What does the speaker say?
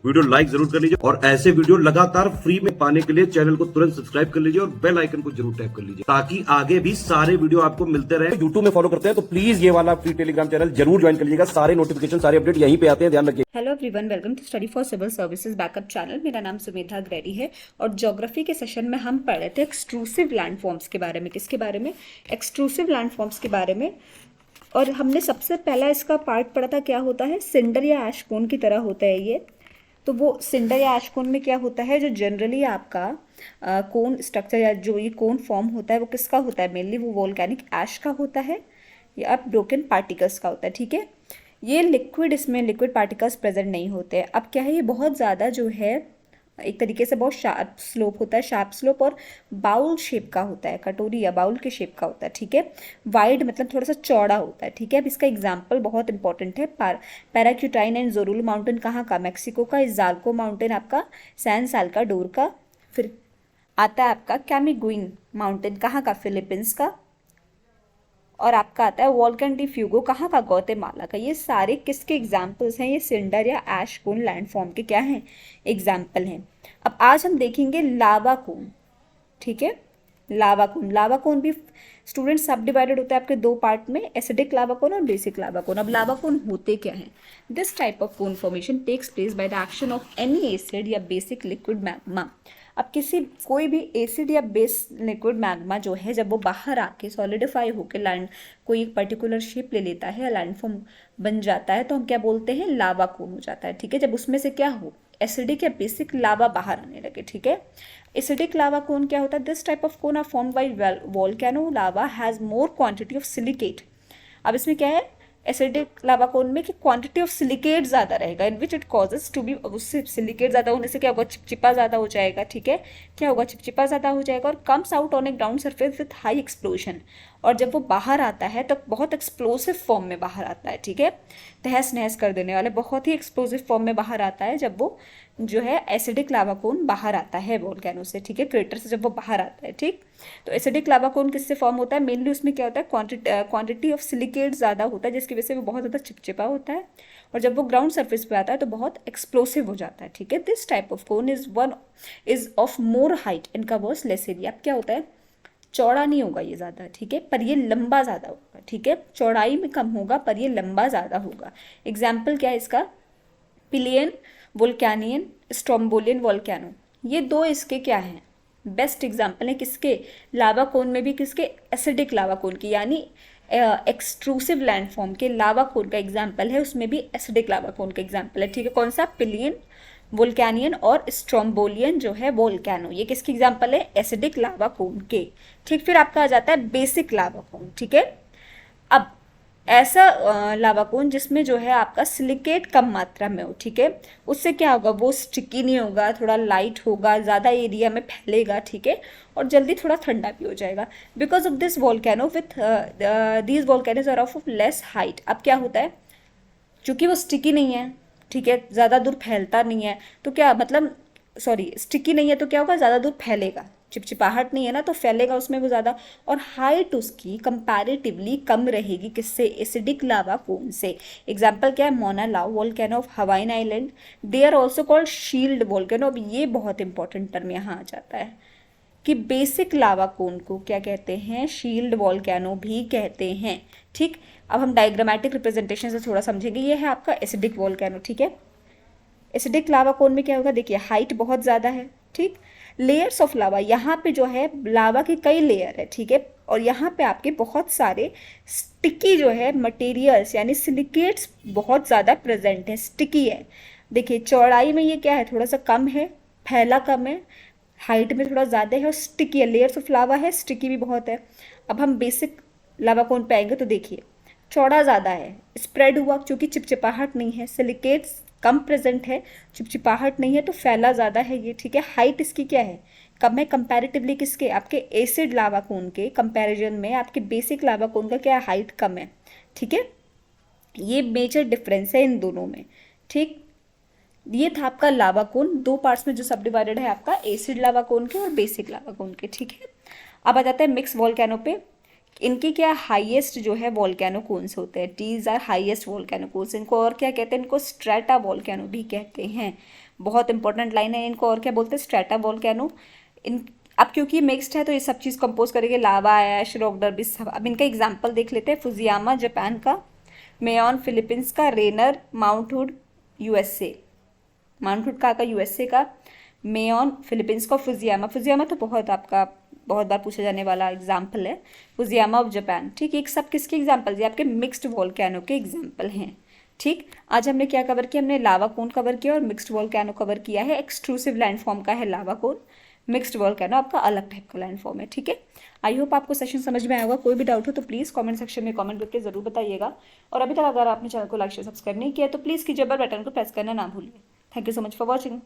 Video like जरूर कर लीजिए और ऐसे वीडियो लगातार फ्री में पाने के लिए चैनल को तुरंत सब्सक्राइब कर लीजिए और बेल आइकन को जरूर टैप कर लीजिए ताकि आगे भी सारे वीडियो आपको मिलते रहे। यूट्यूब में फॉलो करते हैं तो प्लीज ये वाला फ्री टेलीग्राम चैनल जरूर ज्वाइन कर लीजिएगा। सारे नोटिफिकेशन सारे अपडेट यहीं पे आते हैं, ध्यान रखिए। Hello everyone, welcome to study for civil services backup channel. मेरा नाम सुमेधा ग्रेडी है और ज्योग्राफी के सेशन में हम पढ़ रहे थे एक्सट्रूसिव लैंडफॉर्म्स के बारे में। किसके बारे में? एक्सट्रूसिव लैंडफॉर्म्स के बारे में। और हमने सबसे पहला इसका पार्ट पढ़ा था, क्या होता है, सिंडर या ऐश कोन की तरह होता है ये। तो वो सिंडर या ऐश कोन में क्या होता है, जो जनरली आपका कोन स्ट्रक्चर या जो ये कोन फॉर्म होता है वो किसका होता है, मेनली वो वोल्केनिक ऐश का होता है या ब्रोकन पार्टिकल्स का होता है। ठीक है, ये लिक्विड, इसमें लिक्विड पार्टिकल्स प्रेजेंट नहीं होते हैं। अब क्या है, ये बहुत ज़्यादा जो है एक तरीके से बहुत शार्प स्लोप होता है, शार्प स्लोप, और बाउल शेप का होता है, कटोरी या बाउल के शेप का होता है। ठीक है, वाइड मतलब थोड़ा सा चौड़ा होता है। ठीक है, अब इसका एग्जाम्पल बहुत इंपॉर्टेंट है। पैराक्यूटाइन एंड जोरुल माउंटेन कहाँ का? मैक्सिको का। इजाल्को माउंटेन आपका सैन साल्वाडोर का। फिर आता है आपका कैमिगुइन माउंटेन कहाँ का? फिलीपींस का। और आपका आता है वॉल्कन डी फ्यूगो कहाँ का? ग्वाटेमाला का। ये सारे किसके एग्जाम्पल्स हैं? ये सिंडर या ऐश कोन लैंडफॉर्म के क्या हैं? एग्जाम्पल हैं। अब आज हम देखेंगे लावा कोन। ठीक है, लावा कोन। लावा कोन भी स्टूडेंट सब डिवाइडेड होता है आपके दो पार्ट में, एसिडिक लावा कोन और बेसिक लावा कोन। अब लावा कोन होते क्या हैं? This type of cone formation takes place by the action of any acid या बेसिक लिक्विड मैग्मा। अब कोई भी एसिड या बेस लिक्विड मैग्मा जो है, जब वो बाहर आके सॉलिडिफाई होकर लैंड कोई एक पर्टिकुलर शेप ले लेता है, लैंडफॉर्म बन जाता है, तो हम क्या बोलते हैं? लावा कोन हो जाता है। ठीक है, जब उसमें से क्या हो, एसिडिक या बेसिक लावा बाहर आने लगे। ठीक है, एसिडिक लावा कोन क्या होता है? This type of cone are formed by volcano lava has more quantity of silicate. अब इसमें क्या है एसिडिक लावा कोन में, कि क्वांटिटी ऑफ सिलिकेट ज़्यादा रहेगा, in which it causes to be, उससे सिलिकेट ज़्यादा होने से क्या होगा? चिपचिपा ज़्यादा हो जाएगा। ठीक है, क्या होगा? चिपचिपा ज़्यादा हो जाएगा और comes out on A ground surface with high explosion. और जब वो बाहर आता है तो बहुत एक्सप्लोसिव फॉर्म में बाहर आता है। ठीक है, तहस नहस कर देने वाले बहुत ही एक्सप्लोसिव फॉर्म में बाहर आता है जब वो जो है एसिडिक लावा कोन बाहर आता है वोल्केनो से। ठीक है, क्रेटर से जब वो बाहर आता है। ठीक, तो एसिडिक लावा कोन किससे फॉर्म होता है? मेनली उसमें क्या होता है, क्वांटिटी ऑफ सिलिकेट ज़्यादा होता है, जिसकी वजह से वो बहुत ज़्यादा चिपचिपा होता है, और जब वो ग्राउंड सरफेस पे आता है तो बहुत एक्सप्लोसिव हो जाता है। ठीक है, this type of cone is of more height and covers less area. अब क्या होता है, चौड़ा नहीं होगा ये ज़्यादा, ठीक है, पर ये लंबा ज़्यादा होगा। ठीक है, चौड़ाई में कम होगा पर ये लंबा ज़्यादा होगा। एग्जाम्पल क्या है इसका? Pelean Vulcanian, Strombolian volcano. ये दो इसके क्या हैं? बेस्ट एग्जाम्पल है किसके? लावा कोन में भी किसके? एसिडिक लावा कोन की, यानी एक्सट्रूसिव लैंडफॉर्म के लावा कोन का एग्जाम्पल है, उसमें भी एसिडिक लावा कोन का एग्जाम्पल है। ठीक है, कौन सा? पिलियन वोल्केनियन और स्ट्रोम्बोलियन जो है वोल्केनो, ये किसकी एग्जाम्पल है? एसिडिक लावा कोन के। ठीक, फिर आपका आ जाता है बेसिक लावा कोन। ठीक है, अब ऐसा लावा कोन जिसमें जो है आपका सिलिकेट कम मात्रा में हो। ठीक है, उससे क्या होगा? वो स्टिकी नहीं होगा, थोड़ा लाइट होगा, ज़्यादा एरिया में फैलेगा। ठीक है, और जल्दी थोड़ा ठंडा भी हो जाएगा। Because of this volcano with these volcanoes are of less height. अब क्या होता है, चूँकि वो स्टिकी नहीं है, ठीक है, ज़्यादा दूर फैलता नहीं है, तो क्या मतलब, सॉरी, स्टिकी नहीं है तो क्या होगा? ज़्यादा दूर फैलेगा। चिपचिपाहट नहीं है ना, तो फैलेगा उसमें वो ज़्यादा, और हाइट उसकी कंपैरेटिवली कम रहेगी किससे? एसिडिक लावा कोन से। एग्जाम्पल क्या है? Mauna Loa volcano of Hawaiian island. They are also called shield volcano. अब ये बहुत इंपॉर्टेंट टर्म यहाँ आ जाता है कि बेसिक लावा कोन को क्या कहते हैं? शील्ड वोल्केनो भी कहते हैं। ठीक, अब हम डायग्रामेटिक रिप्रेजेंटेशन से थोड़ा समझेंगे। ये है आपका एसिडिक वोल्केनो। ठीक है, एसिडिक लावा कोन में क्या होगा? देखिए, हाइट बहुत ज़्यादा है। ठीक, लेयर्स ऑफ लावा, यहाँ पे जो है लावा के कई लेयर है। ठीक है, और यहाँ पे आपके बहुत सारे स्टिकी जो है मटेरियल्स यानी सिलिकेट्स बहुत ज़्यादा प्रेजेंट है, स्टिकी है। देखिए, चौड़ाई में ये क्या है? थोड़ा सा कम है, फैला कम है, हाइट में थोड़ा ज़्यादा है और स्टिकी है। लेयर्स ऑफ लावा है, स्टिकी भी बहुत है। अब हम बेसिक लावा कोन पे आएंगे तो देखिए, चौड़ा ज़्यादा है, स्प्रेड हुआ, क्योंकि चिपचिपाहट नहीं है, सिलिकेट्स कम प्रेजेंट है, चिपचिपाहट नहीं है, तो फैला ज़्यादा है ये। ठीक है, हाइट इसकी क्या है? कम है कंपैरेटिवली किसके? आपके एसिड लावा कोन के कंपैरिजन में आपके बेसिक लावा कोन का क्या है? हाइट कम है। ठीक है, ये मेजर डिफरेंस है इन दोनों में। ठीक, ये था आपका लावा कोन, दो पार्ट्स में जो सब डिवाइडेड है आपका एसिड लावा कोन के और बेसिक लावा कोन के। ठीक है, अब आ जाता है मिक्स वोल्केनो पे। इनके क्या हाईएस्ट जो है वोल्केनो कोन्स होते हैं, these are highest volcano cones. इनको और क्या कहते हैं? इनको स्ट्रेटा वोल्केनो भी कहते हैं। बहुत इंपॉर्टेंट लाइन है। इनको और क्या बोलते हैं? Strata volcano. इन अब क्योंकि मिक्स्ड है तो ये सब चीज़ कंपोज करेंगे, लावा, ऐश, रॉक डर्बी सब। अब इनका एग्जाम्पल देख लेते हैं। फुजियामा जापान का, मेयॉन फिलीपींस का, Rainier Mount Hood USA, Mount Hood का यूएसए का, मेयॉन फिलीपींस का, फुजियामा। फुजियामा तो बहुत आपका बहुत बार पूछा जाने वाला एग्जाम्पल है, फुजियामा ऑफ जापान। ठीक, एक सब किसके एग्जाम्पल? ये आपके मिक्स्ड वोल्केनो के एग्जाम्पल हैं। ठीक, आज हमने क्या कवर किया? हमने लावा कोन कवर किया और मिक्स्ड वोल्केनो कवर किया है। एक्सट्रूसिव लैंडफॉर्म का है लावा कोन, मिक्स्ड वोल्केनो आपका अलग टाइप का लैंडफॉर्म है। ठीक है, आई होप आपको सेशन समझ में आया होगा। कोई भी डाउट हो तो प्लीज़ कमेंट सेक्शन में कमेंट करके जरूर बताइएगा। और अभी तक अगर आपने चैनल को लाइक शेयर सब्सक्राइब नहीं किया तो प्लीज़ कीजिए, बेल बटन को प्रेस करना ना भूलिए। Thank you so much for watching.